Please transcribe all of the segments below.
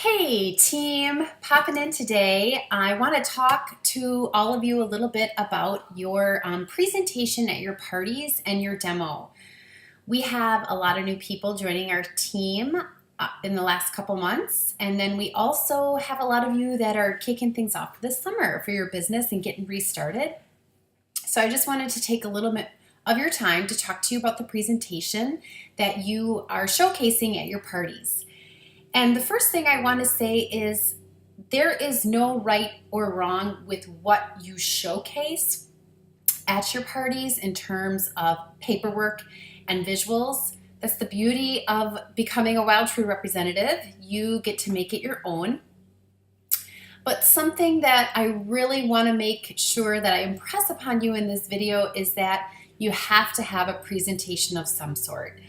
Hey team, popping in today. I want to talk to all of you a little bit about your presentation at your parties and your demo. We have a lot of new people joining our team in the last couple months, and then we also have a lot of you that are kicking things off this summer for your business and getting restarted. So I just wanted to take a little bit of your time to talk to you about the presentation that you are showcasing at your parties. And the first thing I want to say is there is no right or wrong with what you showcase at your parties in terms of paperwork and visuals. That's the beauty of becoming a Wild Tree representative. You get to make it your own. But something that I really want to make sure that I impress upon you in this video is that you have to have a presentation of some sort.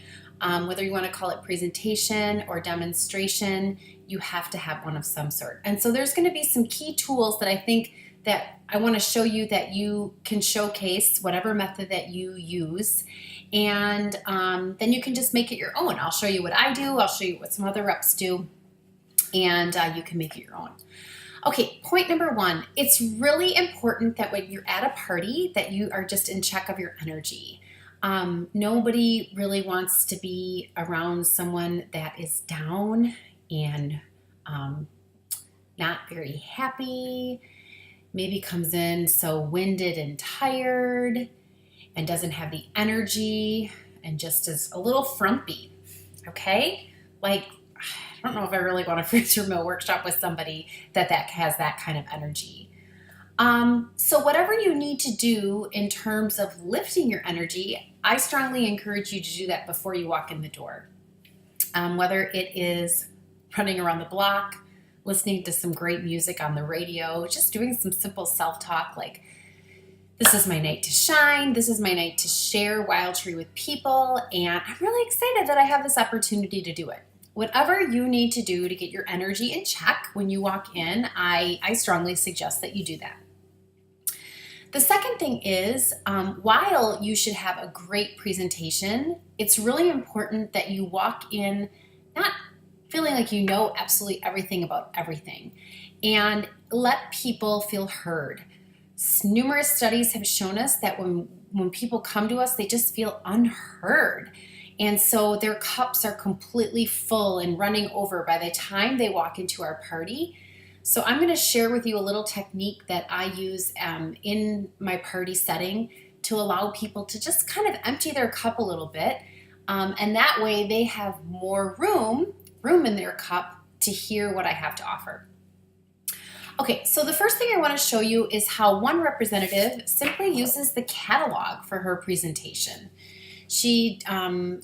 Whether you want to call it presentation or demonstration, you have to have one of some sort. And so there's going to be some key tools that I think that I want to show you that you can showcase whatever method that you use. And then you can just make it your own. I'll show you what I do. I'll show you what some other reps do. And you can make it your own. Okay, point number one, it's really important that when you're at a party that you are just in check of your energy. Nobody really wants to be around someone that is down and not very happy, maybe comes in so winded and tired and doesn't have the energy and just is a little frumpy, okay? Like, I don't know if I really want to freeze your mill workshop with somebody that has that kind of energy. So whatever you need to do in terms of lifting your energy, I strongly encourage you to do that before you walk in the door. Whether it is running around the block, listening to some great music on the radio, just doing some simple self-talk like, this is my night to shine, this is my night to share Wild Tree with people, and I'm really excited that I have this opportunity to do it. Whatever you need to do to get your energy in check when you walk in, I strongly suggest that you do that. The second thing is, while you should have a great presentation, it's really important that you walk in not feeling like you know absolutely everything about everything, and let people feel heard. Numerous studies have shown us that when people come to us, they just feel unheard. And so their cups are completely full and running over by the time they walk into our party. So I'm going to share with you a little technique that I use in my party setting to allow people to just kind of empty their cup a little bit. And that way they have more room in their cup to hear what I have to offer. Okay, so the first thing I want to show you is how one representative simply uses the catalog for her presentation. She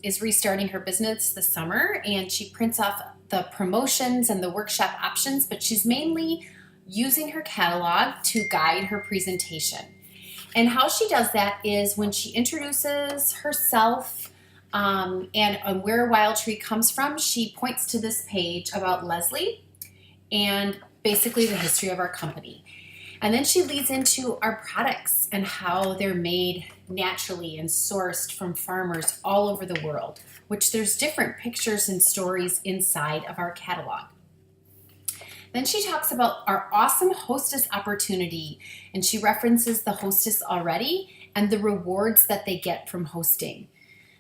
is restarting her business this summer, and she prints off the promotions and the workshop options, but she's mainly using her catalog to guide her presentation. And how she does that is when she introduces herself and where Wild Tree comes from, she points to this page about Leslie and basically the history of our company. And then she leads into our products and how they're made naturally and sourced from farmers all over the world, which there's different pictures and stories inside of our catalog. Then she talks about our awesome hostess opportunity, and she references the hostess already and the rewards that they get from hosting.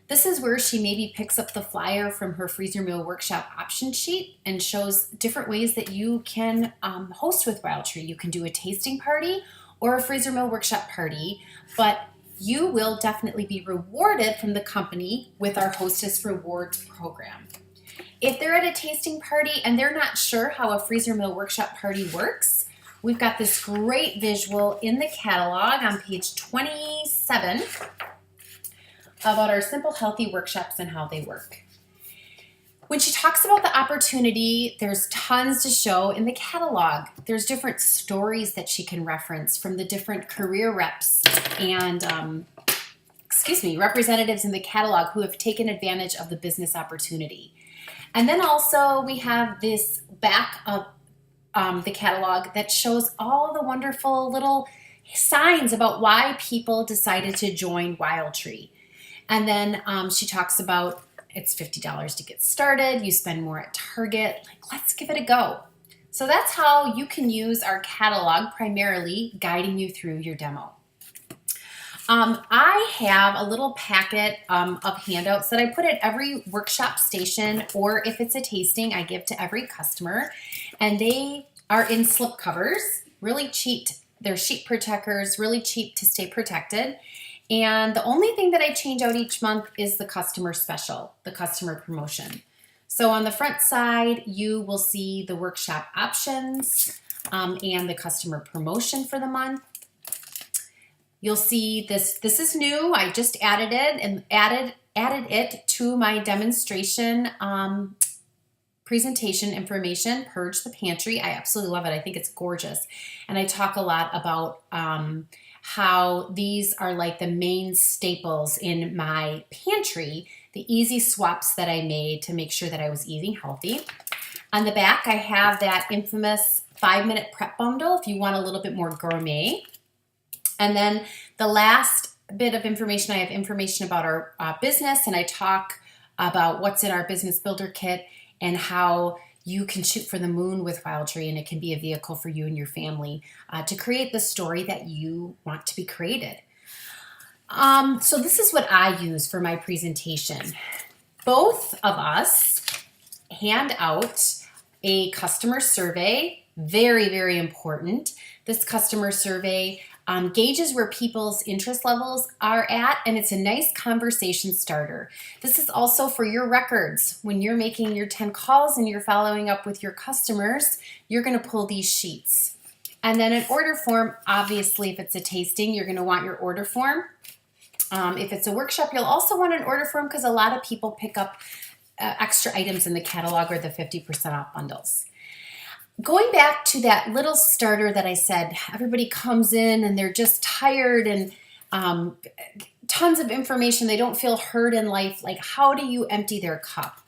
This is where she maybe picks up the flyer from her Freeze Your Meal Workshop option sheet and shows different ways that you can host with Wild Tree. You can do a tasting party or a Freeze Your Meal Workshop party, but you will definitely be rewarded from the company with our Hostess Rewards program. If they're at a tasting party and they're not sure how a Freeze Your Meal Workshop party works, we've got this great visual in the catalog on page 27 about our Simple Healthy workshops and how they work. When she talks about the opportunity, there's tons to show in the catalog. There's different stories that she can reference from the different career reps and representatives in the catalog who have taken advantage of the business opportunity. And then also we have this back of the catalog that shows all the wonderful little signs about why people decided to join Wild Tree. And then she talks about it's $50 to get started. You spend more at Target. Like, let's give it a go. So that's how you can use our catalog, primarily guiding you through your demo. I have a little packet of handouts that I put at every workshop station, or if it's a tasting, I give to every customer. And they are in slip covers, really cheap. They're sheet protectors, really cheap to stay protected. And the only thing that I change out each month is the customer special, the customer promotion. So on the front side, you will see the workshop options and the customer promotion for the month. You'll see this is new. I just added it and added it to my demonstration presentation information, Purge the Pantry. I absolutely love it. I think it's gorgeous. And I talk a lot about how these are like the main staples in my pantry, the easy swaps that I made to make sure that I was eating healthy. On the back, I have that infamous 5-minute prep bundle if you want a little bit more gourmet. And then the last bit of information, I have information about our business, and I talk about what's in our business builder kit and how you can shoot for the moon with WildTree, and it can be a vehicle for you and your family to create the story that you want to be created. So this is what I use for my presentation. Both of us hand out a customer survey, very, very important. This customer survey gauges where people's interest levels are at, and it's a nice conversation starter. This is also for your records. When you're making your 10 calls and you're following up with your customers, you're gonna pull these sheets. And then an order form, obviously if it's a tasting, you're gonna want your order form. If it's a workshop, you'll also want an order form because a lot of people pick up extra items in the catalog or the 50% off bundles. Going back to that little starter that I said, everybody comes in and they're just tired and tons of information. They don't feel heard in life. Like, how do you empty their cup?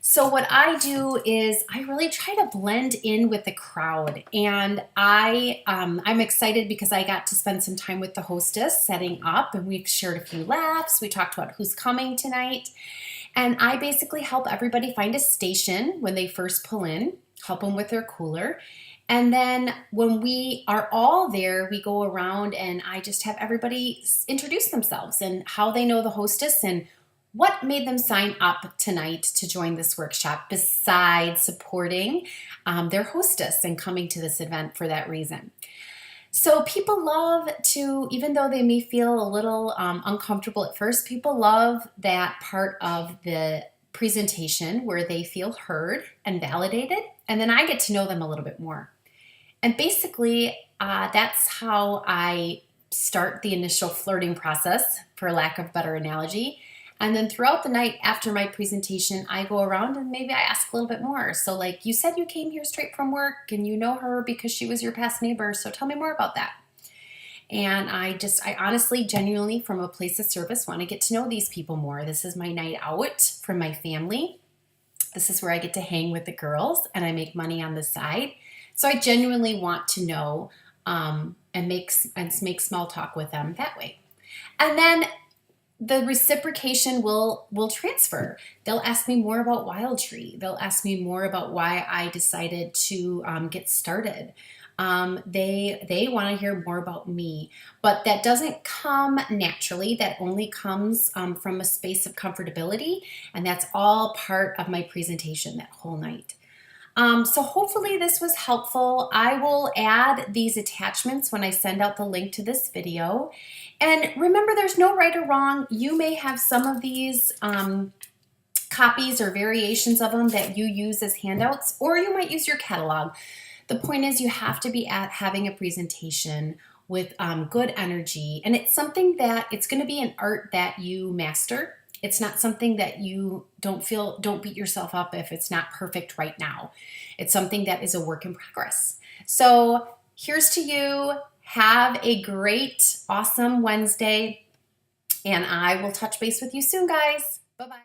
So what I do is I really try to blend in with the crowd. And I'm excited because I got to spend some time with the hostess setting up, and we've shared a few laughs. We talked about who's coming tonight. And I basically help everybody find a station when they first pull in, help them with their cooler. And then when we are all there, we go around and I just have everybody introduce themselves and how they know the hostess and what made them sign up tonight to join this workshop besides supporting their hostess and coming to this event for that reason. So people love to, even though they may feel a little uncomfortable at first, people love that part of the presentation where they feel heard and validated, and then I get to know them a little bit more. And basically, that's how I start the initial flirting process, for lack of a better analogy. And then throughout the night after my presentation, I go around and maybe I ask a little bit more. So like, you said you came here straight from work and you know her because she was your past neighbor, so tell me more about that. And I honestly, genuinely, from a place of service, want to get to know these people more. This is my night out from my family. This is where I get to hang with the girls and I make money on the side. So I genuinely want to know and make small talk with them that way. And then the reciprocation will transfer. They'll ask me more about WildTree. They'll ask me more about why I decided to get started. They want to hear more about me, but that doesn't come naturally. That only comes from a space of comfortability, and that's all part of my presentation that whole night. So hopefully this was helpful. I will add these attachments when I send out the link to this video. And remember, there's no right or wrong. You may have some of these copies or variations of them that you use as handouts, or you might use your catalog. The point is, you have to be at having a presentation with good energy, and it's something that it's going to be an art that you master. It's not something that you don't beat yourself up if it's not perfect right now. It's something that is a work in progress. So here's to you. Have a great, awesome Wednesday, and I will touch base with you soon, guys. Bye-bye.